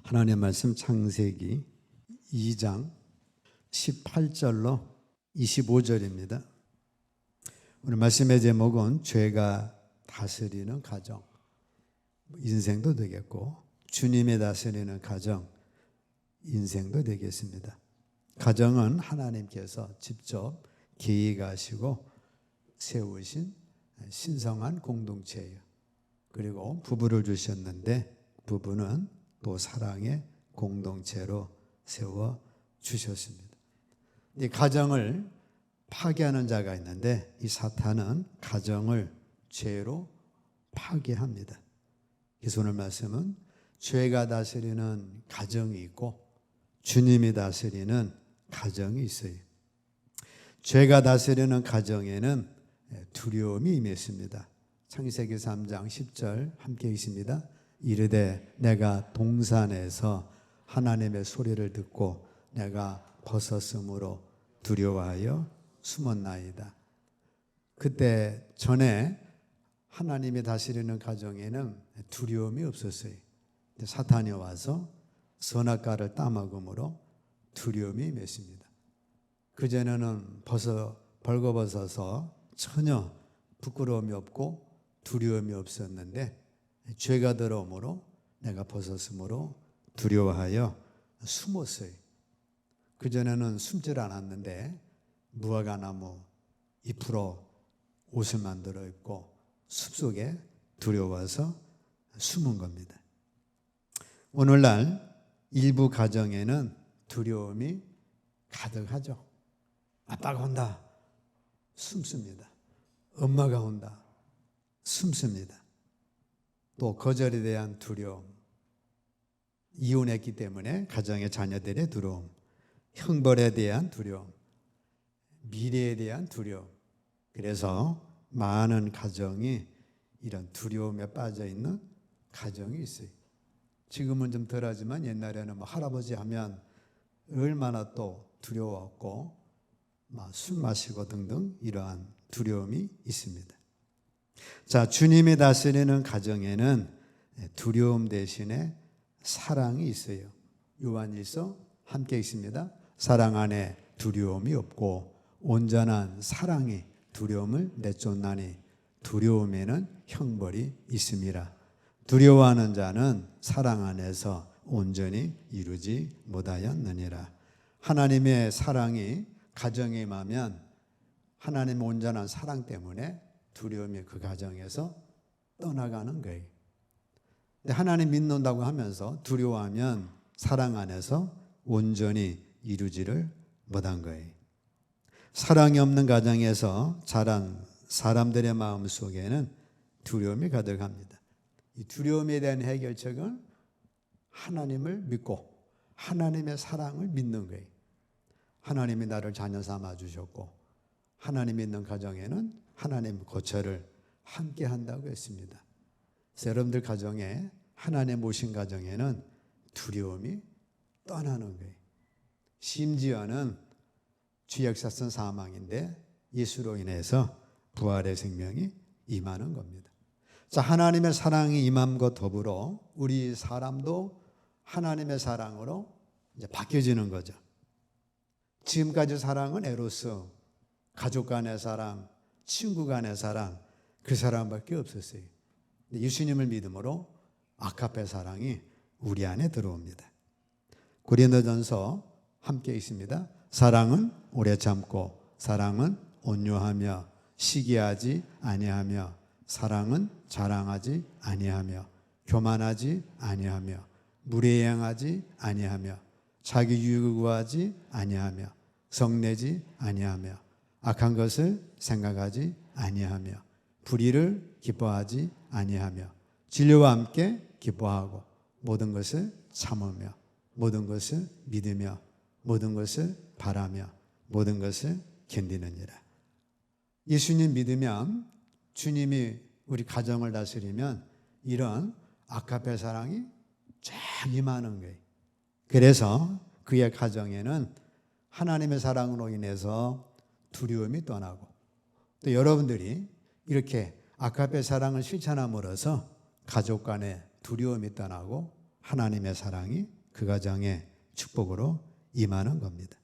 하나님의 말씀 창세기 2장 18절로 25절입니다. 오늘 말씀의 제목은 죄가 다스리는 가정, 인생도 되겠고 주님이 다스리는 가정, 인생도 되겠습니다. 가정은 하나님께서 직접 계획하시고 세우신 신성한 공동체예요. 그리고 부부를 주셨는데 부부는 또 사랑의 공동체로 세워 주셨습니다. 이 가정을 파괴하는 자가 있는데 이 사탄은 가정을 죄로 파괴합니다. 그래서 오늘 말씀은 죄가 다스리는 가정이 있고 주님이 다스리는 가정이 있어요. 죄가 다스리는 가정에는 두려움이 임했습니다. 창세기 3장 10절 함께 있습니다. 이르되 내가 동산에서 하나님의 소리를 듣고 내가 벗었으므로 두려워하여 숨었나이다. 그때 전에 하나님이 다스리는 가정에는 두려움이 없었어요. 사탄이 와서 선악과를 따먹음으로 두려움이 임했습니다. 그전에는 벌거벗어서 전혀 부끄러움이 없고 두려움이 없었는데 죄가 들어오므로 내가 벗었으므로 두려워하여 숨었어요. 그전에는 숨질 않았는데 무화과나무 잎으로 옷을 만들어 입고 숲속에 두려워서 숨은 겁니다. 오늘날 일부 가정에는 두려움이 가득하죠. 아빠가 온다. 숨습니다. 엄마가 온다. 숨습니다. 또 거절에 대한 두려움, 이혼했기 때문에 가정의 자녀들의 두려움, 형벌에 대한 두려움, 미래에 대한 두려움. 그래서 많은 가정이 이런 두려움에 빠져 있는 가정이 있어요. 지금은 좀 덜하지만 옛날에는 할아버지 하면 얼마나 또 두려웠고 술 마시고 등등 이러한 두려움이 있습니다. 자, 주님이 다스리는 가정에는 두려움 대신에 사랑이 있어요. 요한일서 함께 있습니다. 사랑 안에 두려움이 없고 온전한 사랑이 두려움을 내쫓나니 두려움에는 형벌이 있음이라. 두려워하는 자는 사랑 안에서 온전히 이루지 못하였느니라. 하나님의 사랑이 가정에 임하면 하나님의 온전한 사랑 때문에 두려움이 그 가정에서 떠나가는 거예요. 근데 하나님 믿는다고 하면서 두려워하면 사랑 안에서 온전히 이루지를 못한 거예요. 사랑이 없는 가정에서 자란 사람들의 마음 속에는 두려움이 가득합니다. 이 두려움에 대한 해결책은 하나님을 믿고 하나님의 사랑을 믿는 거예요. 하나님이 나를 자녀 삼아 주셨고 하나님 있는 가정에는 하나님 고처를 함께 한다고 했습니다. 그래서 여러분들 가정에 하나님 모신 가정에는 두려움이 떠나는 거예요. 심지어는 죄역사선 사망인데 예수로 인해서 부활의 생명이 임하는 겁니다. 자, 하나님의 사랑이 임함과 더불어 우리 사람도 하나님의 사랑으로 이제 바뀌어지는 거죠. 지금까지 사랑은 에로스, 가족 간의 사랑, 친구 간의 사랑, 그 사랑밖에 없었어요. 예수님을 믿음으로 아가페 사랑이 우리 안에 들어옵니다. 고린도전서 함께 있습니다. 사랑은 오래 참고 사랑은 온유하며 시기하지 아니하며 사랑은 자랑하지 아니하며 교만하지 아니하며 무례행하지 아니하며 자기 유익을 구하지 아니하며 성내지 아니하며 악한 것을 생각하지 아니하며 불의를 기뻐하지 아니하며 진리와 함께 기뻐하고 모든 것을 참으며 모든 것을 믿으며 모든 것을 바라며 모든 것을 견디느니라. 예수님 믿으면 주님이 우리 가정을 다스리면 이런 아가페 사랑이 쫙 임하는 거예요. 그래서 그의 가정에는 하나님의 사랑으로 인해서 두려움이 떠나고 또 여러분들이 이렇게 아가페 사랑을 실천함으로써 가족 간의 두려움이 떠나고 하나님의 사랑이 그 가정에 축복으로 임하는 겁니다.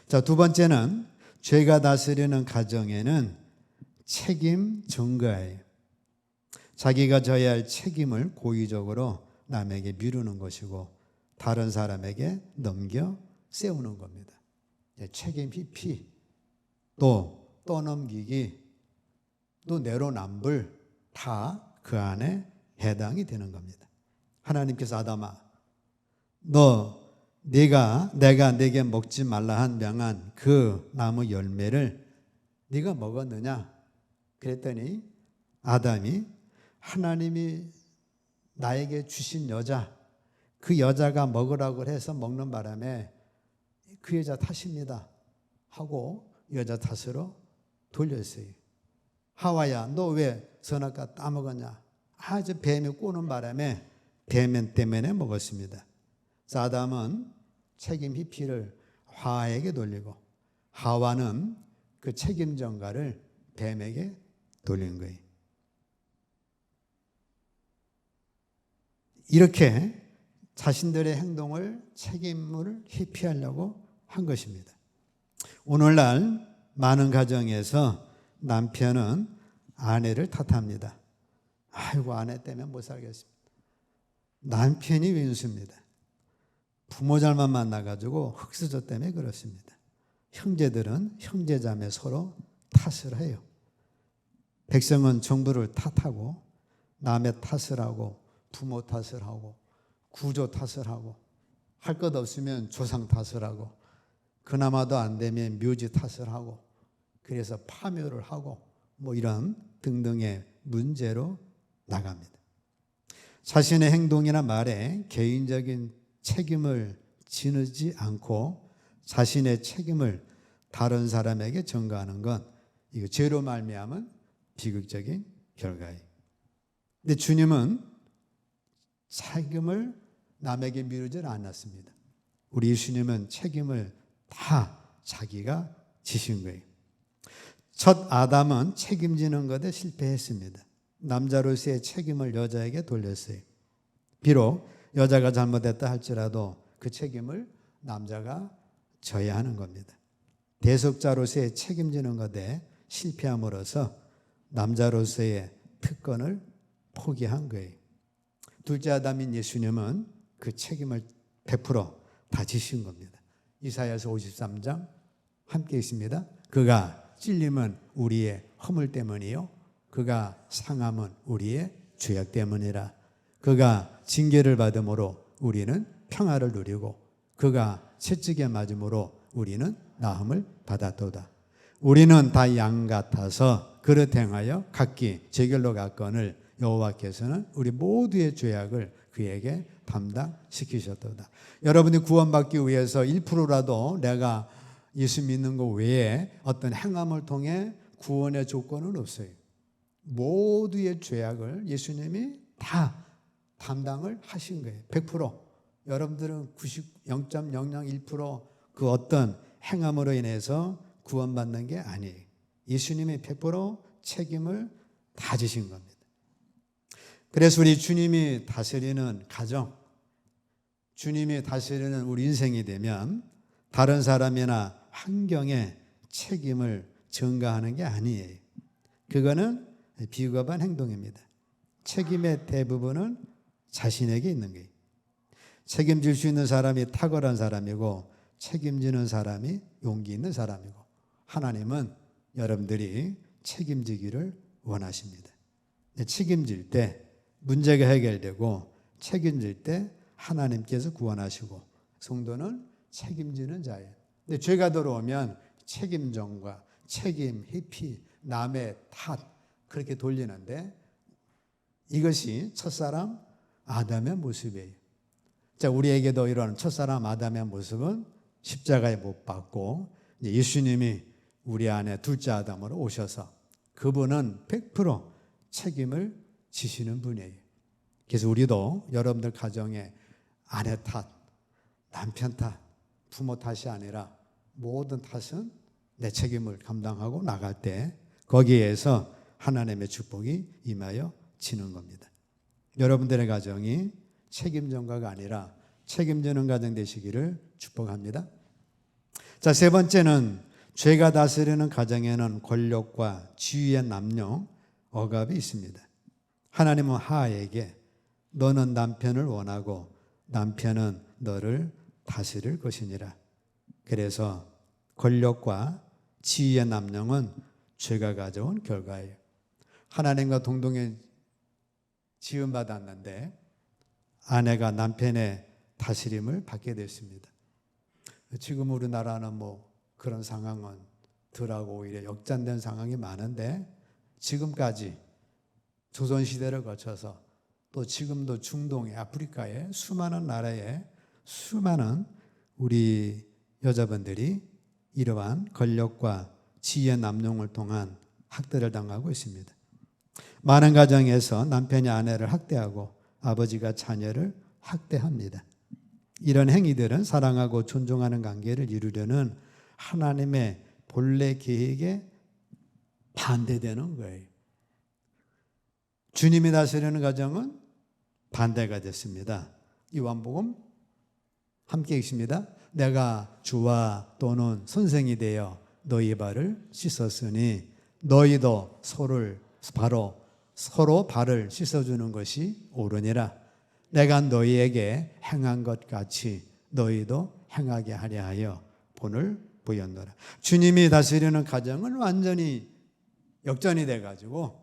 자, 두 번째는 죄가 다스리는 가정에는 책임 전가예요. 자기가 져야 할 책임을 고의적으로 남에게 미루는 것이고 다른 사람에게 넘겨 세우는 겁니다. 책임 회피, 또 떠넘기기, 또 내로남불 다 그 안에 해당이 되는 겁니다. 하나님께서 아담아, 내가 네게 먹지 말라 한 명한 그 나무 열매를 네가 먹었느냐? 그랬더니 아담이 하나님이 나에게 주신 여자, 그 여자가 먹으라고 해서 먹는 바람에 그 여자 탓입니다 하고 여자 탓으로 돌렸어요. 하와야, 너 왜 선악과 따먹었냐? 아주 뱀이 꼬는 바람에 뱀 때문에 먹었습니다. 아담은 책임 회피를 하와에게 돌리고 하와는 그 책임 전가를 뱀에게 돌린 거예요. 이렇게 자신들의 행동을 책임을 회피하려고 한 것입니다. 오늘날 많은 가정에서 남편은 아내를 탓합니다. 아이고, 아내 때문에 못 살겠습니다. 남편이 윈수입니다. 부모 잘못 만나가지고 흑수저 때문에 그렇습니다. 형제들은 형제자매 서로 탓을 해요. 백성은 정부를 탓하고 남의 탓을 하고 부모 탓을 하고 구조 탓을 하고 할 것 없으면 조상 탓을 하고 그나마도 안 되면 묘지 탓을 하고 그래서 파묘를 하고 이런 등등의 문제로 나갑니다. 자신의 행동이나 말에 개인적인 책임을 지지 않고 자신의 책임을 다른 사람에게 전가하는 건 이거 죄로 말미암은 비극적인 결과예요. 근데 주님은 책임을 남에게 미루지 않았습니다. 우리 예수님은 책임을 다 자기가 지신 거예요. 첫 아담은 책임지는 것에 실패했습니다. 남자로서의 책임을 여자에게 돌렸어요. 비록 여자가 잘못했다 할지라도 그 책임을 남자가 져야 하는 겁니다. 대속자로서의 책임지는 것에 실패함으로써 남자로서의 특권을 포기한 거예요. 둘째 아담인 예수님은 그 책임을 100% 다 지신 겁니다. 이사야서 53장 함께 있습니다. 그가 찔림은 우리의 허물 때문이요 그가 상함은 우리의 죄악 때문이라. 그가 징계를 받음으로 우리는 평화를 누리고 그가 채찍에 맞음으로 우리는 나음을 받았도다. 우리는 다 양 같아서 그릇 행하여 각기 제 길로 갔거늘 여호와께서는 우리 모두의 죄악을 그에게 담당시키셨도다. 여러분이 구원받기 위해서 1%라도 내가 예수 믿는 것 외에 어떤 행함을 통해 구원의 조건은 없어요. 모두의 죄악을 예수님이 다 담당을 하신 거예요. 100%. 여러분들은 0.001% 그 어떤 행함으로 인해서 구원받는 게 아니에요. 예수님이 100% 책임을 다 지신 겁니다. 그래서 우리 주님이 다스리는 가정, 주님이 다스리는 우리 인생이 되면 다른 사람이나 환경에 책임을 전가하는 게 아니에요. 그거는 비겁한 행동입니다. 책임의 대부분은 자신에게 있는 거예요. 책임질 수 있는 사람이 탁월한 사람이고 책임지는 사람이 용기 있는 사람이고 하나님은 여러분들이 책임지기를 원하십니다. 책임질 때 문제가 해결되고 책임질 때 하나님께서 구원하시고 성도는 책임지는 자예요. 근데 죄가 들어오면 책임 전가, 책임 회피, 남의 탓 그렇게 돌리는데 이것이 첫사람 아담의 모습이에요. 자, 우리에게도 이런 첫사람 아담의 모습은 십자가에 못 박고 예수님이 우리 안에 둘째 아담으로 오셔서 그분은 100% 책임을 지시는 분이에요. 그래서 우리도 여러분들 가정에 아내 탓, 남편 탓, 부모 탓이 아니라 모든 탓은 내 책임을 감당하고 나갈 때 거기에서 하나님의 축복이 임하여 지는 겁니다. 여러분들의 가정이 책임 전가가 아니라 책임지는 가정 되시기를 축복합니다. 자, 세 번째는 죄가 다스리는 가정에는 권력과 지위의 남용, 억압이 있습니다. 하나님은 하에게 너는 남편을 원하고 남편은 너를 다스릴 것이니라. 그래서 권력과 지위의 남용은 죄가 가져온 결과예요. 하나님과 동등에 지음받았는데 아내가 남편의 다스림을 받게 됐습니다. 지금 우리나라는 그런 상황은 덜하고 오히려 역전된 상황이 많은데 지금까지 조선시대를 거쳐서 또 지금도 중동의 아프리카의 수많은 나라에 수많은 우리 여자분들이 이러한 권력과 지위의 남용을 통한 학대를 당하고 있습니다. 많은 가정에서 남편이 아내를 학대하고 아버지가 자녀를 학대합니다. 이런 행위들은 사랑하고 존중하는 관계를 이루려는 하나님의 본래 계획에 반대되는 거예요. 주님이 다스리는 가정은 반대가 됐습니다. 요한복음 함께 읽습니다. 내가 주와 또는 선생이 되어 너희 발을 씻었으니 너희도 서로 발을 씻어주는 것이 옳으니라. 내가 너희에게 행한 것 같이 너희도 행하게 하려 하여 본을 보였노라. 주님이 다스리는 가정은 완전히 역전이 돼가지고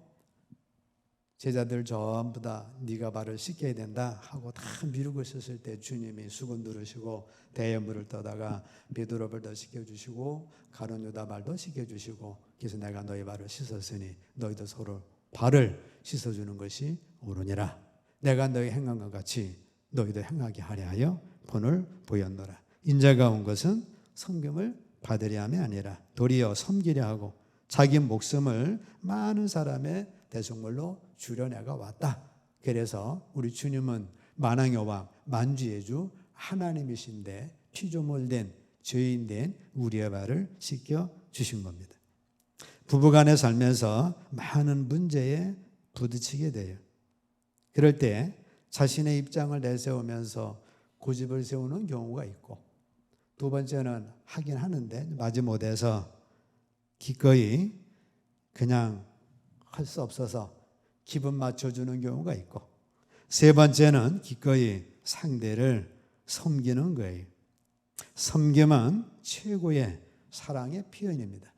제자들 전부 다 네가 발을 씻겨야 된다 하고 다 미루고 있었을 때 주님이 수건 두르시고 대여물을 떠다가 베드로 발도 씻겨주시고 가룟 유다 발도 씻겨주시고 그래서 내가 너희 발을 씻었으니 너희도 서로 발을 씻어주는 것이 옳으니라. 내가 너희 행한 것 같이 너희도 행하게 하려 하여 본을 보였노라. 인자가 온 것은 섬김을 받으려 함이 아니라 도리어 섬기려 하고 자기 목숨을 많은 사람의 대속물로 주려 내가 왔다. 그래서 우리 주님은 만왕의 왕 만주의 주 하나님이신데 피조물된 죄인된 우리의 발을 씻겨 주신 겁니다. 부부간에 살면서 많은 문제에 부딪히게 돼요. 그럴 때 자신의 입장을 내세우면서 고집을 세우는 경우가 있고 두 번째는 하긴 하는데 마지못해서 기꺼이 그냥 할 수 없어서 기분 맞춰주는 경우가 있고 세 번째는 기꺼이 상대를 섬기는 거예요. 섬김은 최고의 사랑의 표현입니다.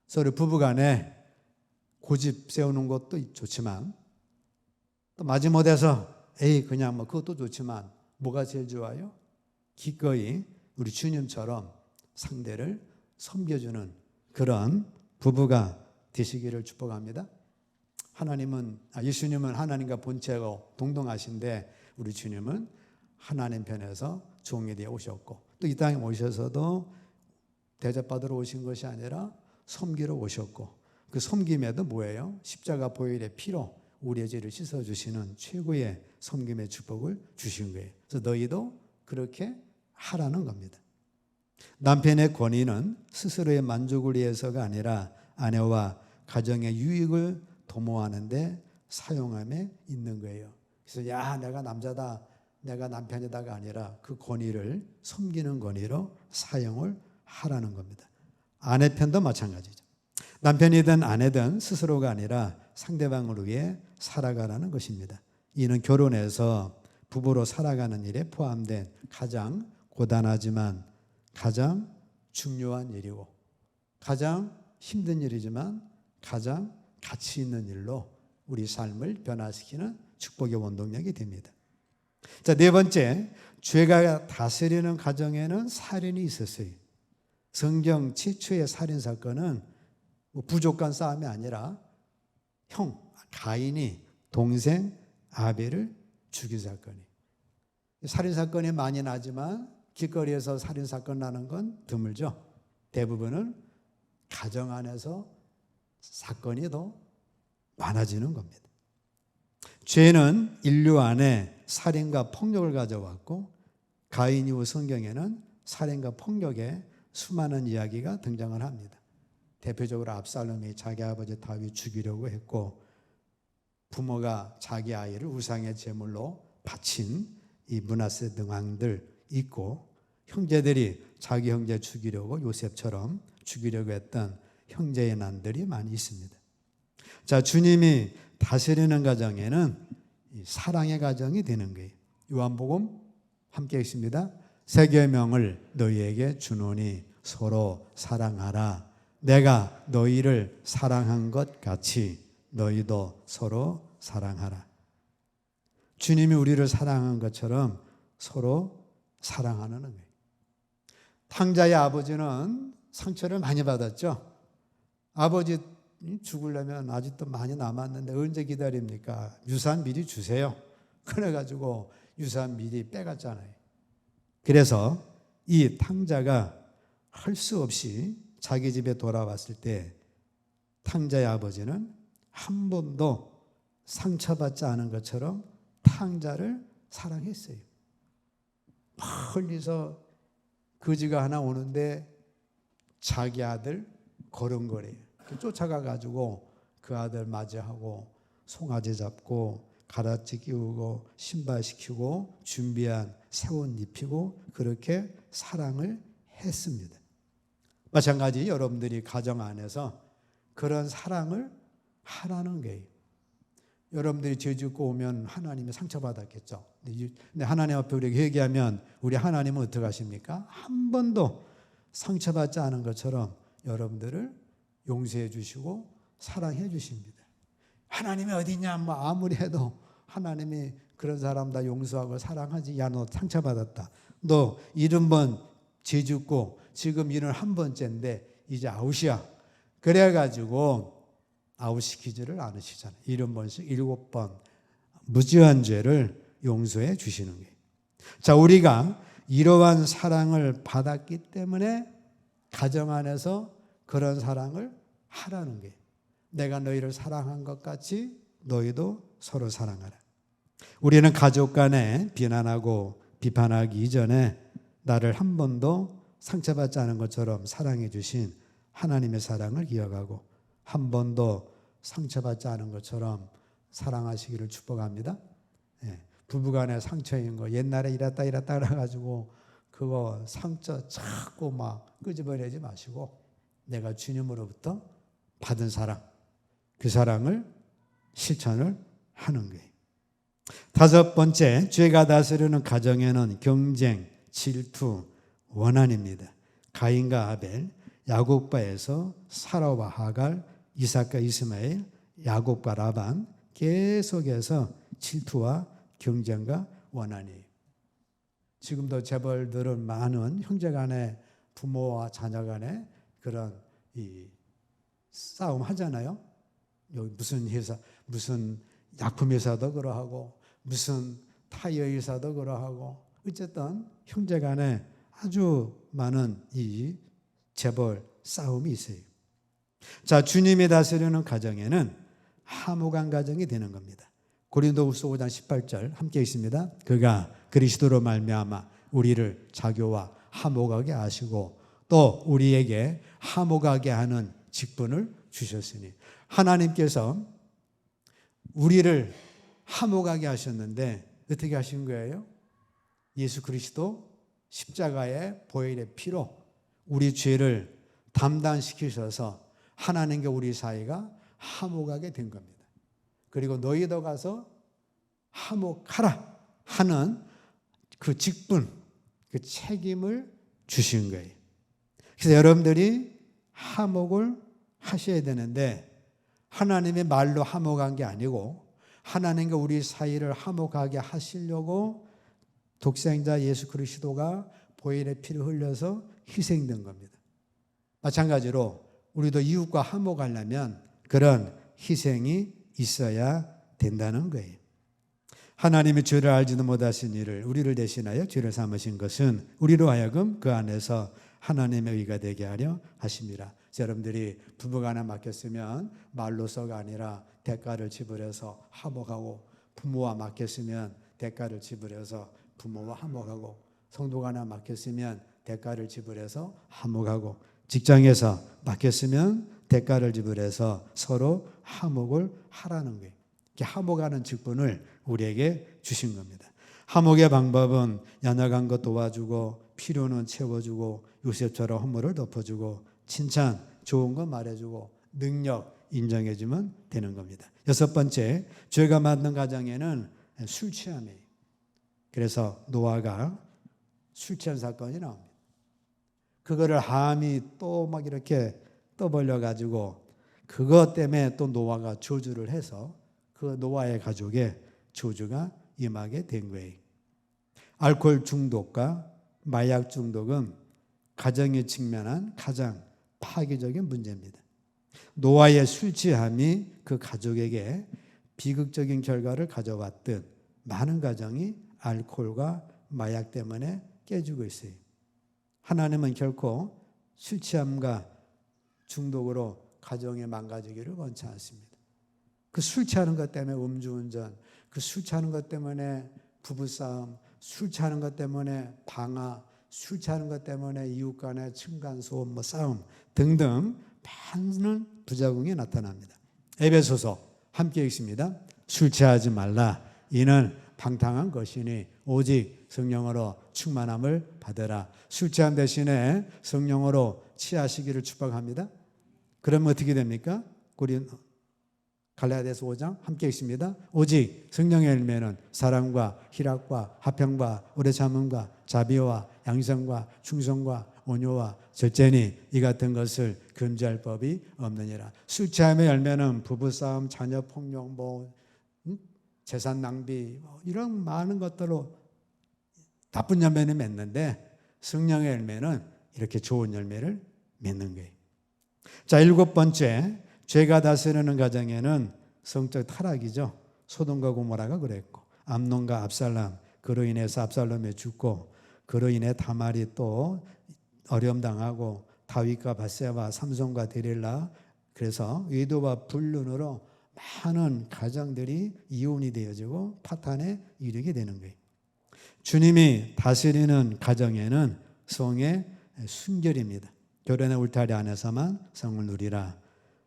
서로 부부간에 고집 세우는 것도 좋지만 또 마지못해서 그냥 그것도 좋지만 뭐가 제일 좋아요? 기꺼이 우리 주님처럼 상대를 섬겨주는 그런 부부가 되시기를 축복합니다. 예수님은 하나님과 본체가 동등하신데 우리 주님은 하나님 편에서 종이 되어 오셨고 또 이 땅에 오셔서도 대접받으러 오신 것이 아니라 섬기러 오셨고 그 섬김에도 뭐예요? 십자가 보혈의 피로 우리의 죄를 씻어주시는 최고의 섬김의 축복을 주신 거예요. 그래서 너희도 그렇게 하라는 겁니다. 남편의 권위는 스스로의 만족을 위해서가 아니라 아내와 가정의 유익을 도모하는 데 사용함에 있는 거예요. 그래서 내가 남자다, 내가 남편이다가 아니라 그 권위를 섬기는 권위로 사용을 하라는 겁니다. 아내 편도 마찬가지죠. 남편이든 아내든 스스로가 아니라 상대방을 위해 살아가라는 것입니다. 이는 결혼해서 부부로 살아가는 일에 포함된 가장 고단하지만 가장 중요한 일이고 가장 힘든 일이지만 가장 가치 있는 일로 우리 삶을 변화시키는 축복의 원동력이 됩니다. 자, 네 번째, 죄가 다스리는 가정에는 살인이 있었어요. 성경 최초의 살인 사건은 부족 간 싸움이 아니라 가인이 동생 아벨을 죽인 사건이에요. 살인 사건이 많이 나지만 길거리에서 살인 사건 나는 건 드물죠. 대부분은 가정 안에서 사건이 더 많아지는 겁니다. 죄는 인류 안에 살인과 폭력을 가져왔고 가인 이후 성경에는 살인과 폭력의 수많은 이야기가 등장을 합니다. 대표적으로 압살롬이 자기 아버지 다윗 죽이려고 했고 부모가 자기 아이를 우상의 제물로 바친 이 므낫세 등 왕들 있고, 형제들이 자기 형제 죽이려고 요셉처럼 죽이려고 했던 형제의 난들이 많이 있습니다. 자, 주님이 다스리는 가정에는 이 사랑의 가정이 되는 거예요. 요한복음 함께 읽습니다. 새 계명을 너희에게 주노니 서로 사랑하라. 내가 너희를 사랑한 것 같이 너희도 서로 사랑하라. 주님이 우리를 사랑한 것처럼 서로 사랑하는 거예요. 탕자의 아버지는 상처를 많이 받았죠. 아버지 죽으려면 아직도 많이 남았는데 언제 기다립니까? 유산 미리 주세요. 그래가지고 유산 미리 빼갔잖아요. 그래서 이 탕자가 할 수 없이 자기 집에 돌아왔을 때 탕자의 아버지는 한 번도 상처받지 않은 것처럼 탕자를 사랑했어요. 멀리서 거지가 하나 오는데 자기 아들 걸음걸이에요. 쫓아가가지고 그 아들 맞이하고 송아지 잡고 가라지 끼우고 신발 시키고 준비한 새 옷 입히고 그렇게 사랑을 했습니다. 마찬가지 여러분들이 가정 안에서 그런 사랑을 하라는 거예요. 여러분들이 죄 짓고 오면 하나님이 상처받았겠죠. 근데 하나님 앞에 우리에게 회개하면 우리 하나님은 어떻게 하십니까? 한 번도 상처받지 않은 것처럼 여러분들을 용서해 주시고 사랑해 주십니다. 하나님이 어디냐 뭐 아무리 해도 하나님이 그런 사람 다 용서하고 사랑하지. 야, 너 상처받았다. 너 70번 죄 짓고 지금 71번째인데 이제 아웃이야. 그래가지고 아웃시키지를 않으시잖아요. 70번씩 7번 무지한 죄를 용서해 주시는 거예요. 자, 우리가 이러한 사랑을 받았기 때문에 가정 안에서 그런 사랑을 하라는 거예요. 내가 너희를 사랑한 것 같이 너희도 서로 사랑하라. 우리는 가족 간에 비난하고 비판하기 이전에 나를 한 번도 상처받지 않은 것처럼 사랑해 주신 하나님의 사랑을 기억하고 한 번도 상처받지 않은 것처럼 사랑하시기를 축복합니다. 부부간에 상처인 거 옛날에 이랬다 그래가지고 그거 상처 자꾸 막 끄집어내지 마시고 내가 주님으로부터 받은 사랑, 그 사랑을 실천을 하는 거예요. 다섯 번째, 죄가 다스리는 가정에는 경쟁, 질투, 원한입니다. 가인과 아벨, 야곱과에서 사라와 하갈, 이삭과 이스마엘, 야곱과 라반, 계속해서 질투와 경쟁과 원한이에요. 지금도 재벌들은 많은 형제간에 부모와 자녀간에 그런 이 싸움 하잖아요. 여기 무슨 회사, 무슨 약품 회사도 그러하고 무슨 타이어 회사도 그러하고 어쨌든 형제간에 아주 많은 이 재벌 싸움이 있어요. 자, 주님이 다스리는 가정에는 화목한 가정이 되는 겁니다. 고린도후서 5장 18절 함께 있습니다. 그가 그리스도로 말미암아 우리를 자교와 화목하게 하시고 또 우리에게 화목하게 하는 직분을 주셨으니 하나님께서 우리를 화목하게 하셨는데 어떻게 하신 거예요? 예수 그리스도 십자가의 보혈의 피로 우리 죄를 담당시키셔서 하나님과 우리 사이가 화목하게 된 겁니다. 그리고 너희도 가서 화목하라 하는 그 직분, 그 책임을 주신 거예요. 그래서 여러분들이 화목을 하셔야 되는데 하나님의 말로 화목한 게 아니고 하나님과 우리 사이를 화목하게 하시려고 독생자 예수 그리스도가 보혈의 피를 흘려서 희생된 겁니다. 마찬가지로 우리도 이웃과 화목하려면 그런 희생이 있어야 된다는 거예요. 하나님이 죄를 알지도 못하신 이를 우리를 대신하여 죄를 삼으신 것은 우리로 하여금 그 안에서 하나님의 의가 되게 하려 하심이라. 여러분들이 부부간에 맡겼으면 말로서가 아니라 대가를 지불해서 화목하고 부모와 맡겼으면 대가를 지불해서 부모와 화목하고 성도간에 맡겼으면 대가를 지불해서 화목하고 직장에서 맡겼으면 대가를 지불해서 서로 화목을 하라는 거예요. 이렇게 화목하는 직분을 우리에게 주신 겁니다. 화목의 방법은 연약한 것 도와주고 필요는 채워주고 요셉처럼 허물을 덮어주고 칭찬 좋은 거 말해주고 능력 인정해주면 되는 겁니다. 여섯 번째, 죄가 많은 가정에는 술 취함이에요. 그래서 노아가 술 취한 사건이 나옵니다. 그거를 함이 또 막 이렇게 떠벌려 가지고 그것 때문에 또 노아가 저주를 해서 그 노아의 가족에 저주가 임하게 된 거예요. 알코올 중독과 마약 중독은 가정이 직면한 가장 파괴적인 문제입니다. 노아의 술 취함이 그 가족에게 비극적인 결과를 가져왔듯 많은 가정이 알코올과 마약 때문에 깨지고 있어요. 하나님은 결코 술 취함과 중독으로 가정이 망가지기를 원치 않습니다. 그 술 취하는 것 때문에 음주운전, 그 술 취하는 것 때문에 부부싸움, 술 취하는 것 때문에 방화, 술 취하는 것 때문에 이웃 간의 층간소음, 싸움 등등 많은 부작용이 나타납니다. 에베소서 함께 읽습니다. 술 취하지 말라. 이는 방탕한 것이니 오직 성령으로 충만함을 받으라. 술 취함 대신에 성령으로 취하시기를 축복합니다. 그러면 어떻게 됩니까? 갈라디아서 5장 함께 읽습니다. 오직 성령의 열매는 사랑과 희락과 화평과 오래 참음과 자비와 양성과 충성과 온유와 절제니 이 같은 것을 금지할 법이 없느니라. 술 취함의 열매는 부부싸움, 자녀 폭력, 재산 낭비 이런 많은 것들로 나쁜 열매는 맺는데 성령의 열매는 이렇게 좋은 열매를 맺는 거예요. 자, 일곱 번째, 죄가 다스리는 가정에는 성적 타락이죠. 소돔과 고모라가 그랬고 암논과 압살람, 그로 인해서 압살롬이 죽고 그로 인해 다말이 또 어려움 당하고 다윗과 밧세바, 삼손과 데릴라, 그래서 외도와 불륜으로 많은 가정들이 이혼이 되어지고 파탄에 이르게 되는 거예요. 주님이 다스리는 가정에는 성의 순결입니다. 결혼의 울타리 안에서만 성을 누리라.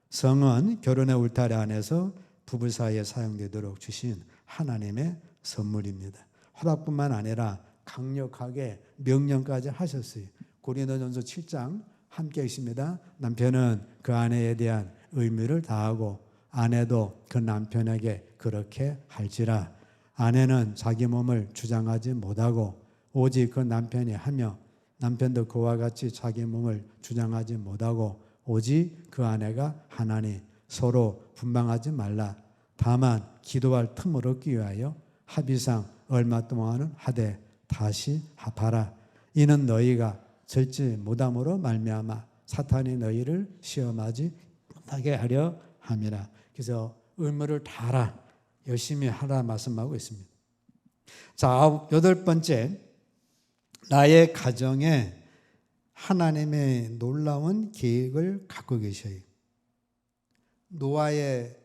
성은 결혼의 울타리 안에서 부부 사이에 사용되도록 주신 하나님의 선물입니다. 허락뿐만 아니라 강력하게 명령까지 하셨어요. 고린도전서 7장 함께 있습니다. 남편은 그 아내에 대한 의무를 다하고 아내도 그 남편에게 그렇게 할지라. 아내는 자기 몸을 주장하지 못하고 오직 그 남편이 하며 남편도 그와 같이 자기 몸을 주장하지 못하고 오직 그 아내가 하나니 서로 분방하지 말라. 다만 기도할 틈을 얻기 위하여 합의상 얼마 동안은 하되 다시 합하라. 이는 너희가 절지 못함으로 말미암아 사탄이 너희를 시험하지 못하게 하려 함이라. 그래서 의무를 다하라, 열심히 하라 말씀하고 있습니다. 자, 여덟 번째, 나의 가정에 하나님의 놀라운 계획을 갖고 계셔요. 노아의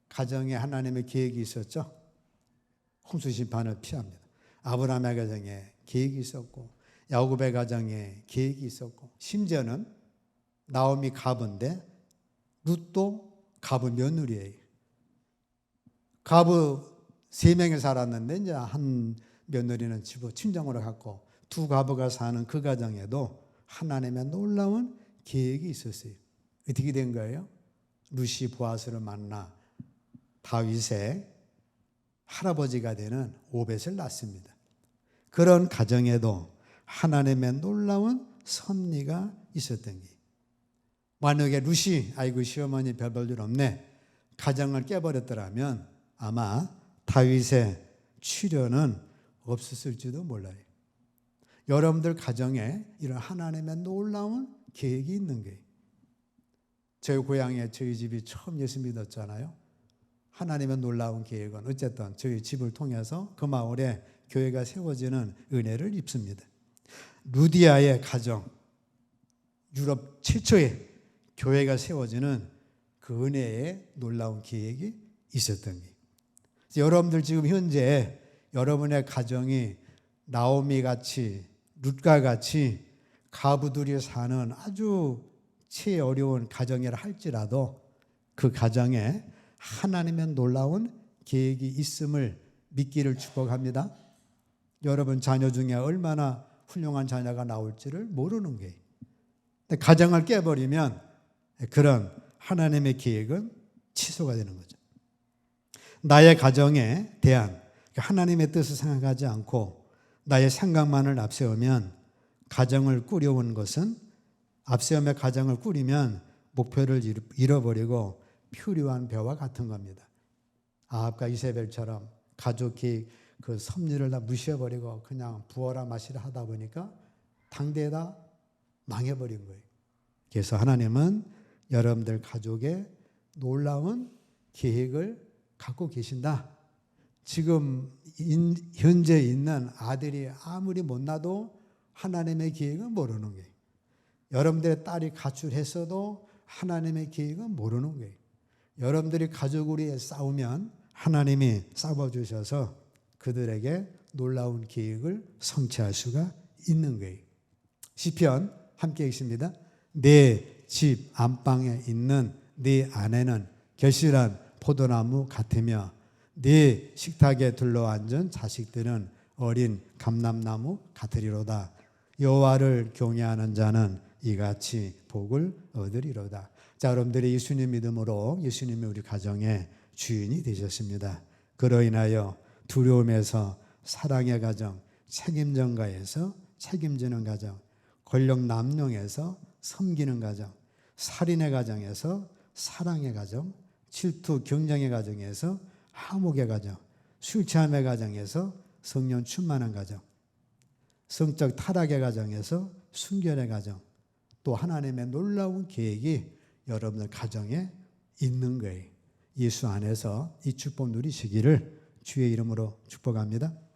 가정에 하나님의 계획이 있었죠. 홍수 심판을 피합니다. 아브라함의 가정에 계획이 있었고 야곱의 가정에 계획이 있었고 심지어는 나오미 가부인데 룻도 가부 며느리예요. 가부 3명이 살았는데 이제 한 며느리는 집어 친정으로 갔고 두 가부가 사는 그 가정에도 하나님의 놀라운 계획이 있었어요. 어떻게 된 거예요? 룻이 보아스를 만나 다윗의 할아버지가 되는 오벳을 낳습니다. 그런 가정에도 하나님의 놀라운 섭리가 있었던 게, 만약에 룻이 아이고 시어머니 별 볼 일 없네 가정을 깨버렸더라면 아마 다윗의 출현은 없었을지도 몰라요. 여러분들 가정에 이런 하나님의 놀라운 계획이 있는 거예요. 저희 고향에 저희 집이 처음 예수 믿었잖아요. 하나님의 놀라운 계획은 어쨌든 저희 집을 통해서 그 마을에 교회가 세워지는 은혜를 입습니다. 루디아의 가정, 유럽 최초의 교회가 세워지는 그 은혜의 놀라운 계획이 있었던 거예요. 여러분들 지금 현재 여러분의 가정이 나오미 같이 룻과 같이 가부들이 사는 아주 최어려운 가정이라 할지라도 그 가정에 하나님의 놀라운 계획이 있음을 믿기를 축복합니다. 여러분 자녀 중에 얼마나 훌륭한 자녀가 나올지를 모르는 거예요. 근데 가정을 깨버리면 그런 하나님의 계획은 취소가 되는 거죠. 나의 가정에 대한 하나님의 뜻을 생각하지 않고 나의 생각만을 앞세우면 가정을 꾸려온 것은 앞세움에 가정을 꾸리면 목표를 잃어버리고 표류한 배와 같은 겁니다. 아합과 이세벨처럼 가족이 그 섭리를 다 무시해버리고 그냥 부어라 마시라 하다 보니까 당대에다 망해버린 거예요. 그래서 하나님은 여러분들 가족에 놀라운 계획을 갖고 계신다. 지금 현재 있는 아들이 아무리 못나도 하나님의 계획은 모르는 거예요. 여러분들의 딸이 가출했어도 하나님의 계획은 모르는 거예요. 여러분들이 가족으로 싸우면 하나님이 싸워주셔서 그들에게 놀라운 계획을 성취할 수가 있는 거예요. 시편 함께 읽습니다. 내 집 안방에 있는 네 아내는 결실한 포도나무 같으며 네 식탁에 둘러앉은 자식들은 어린 감람나무 같으리로다. 여호와를 경외하는 자는 이같이 복을 얻으리로다. 자, 여러분들이 예수님 믿음으로 예수님이 우리 가정의 주인이 되셨습니다. 그로 인하여 두려움에서 사랑의 가정, 책임전가에서 책임지는 가정, 권력 남용에서 섬기는 가정, 살인의 가정에서 사랑의 가정, 질투 경쟁의 가정에서 화목의 가정, 술 취함의 가정에서 성령 충만한 가정, 성적 타락의 가정에서 순결의 가정, 또 하나님의 놀라운 계획이 여러분들 가정에 있는 거예요. 예수 안에서 이 축복 누리시기를 주의 이름으로 축복합니다.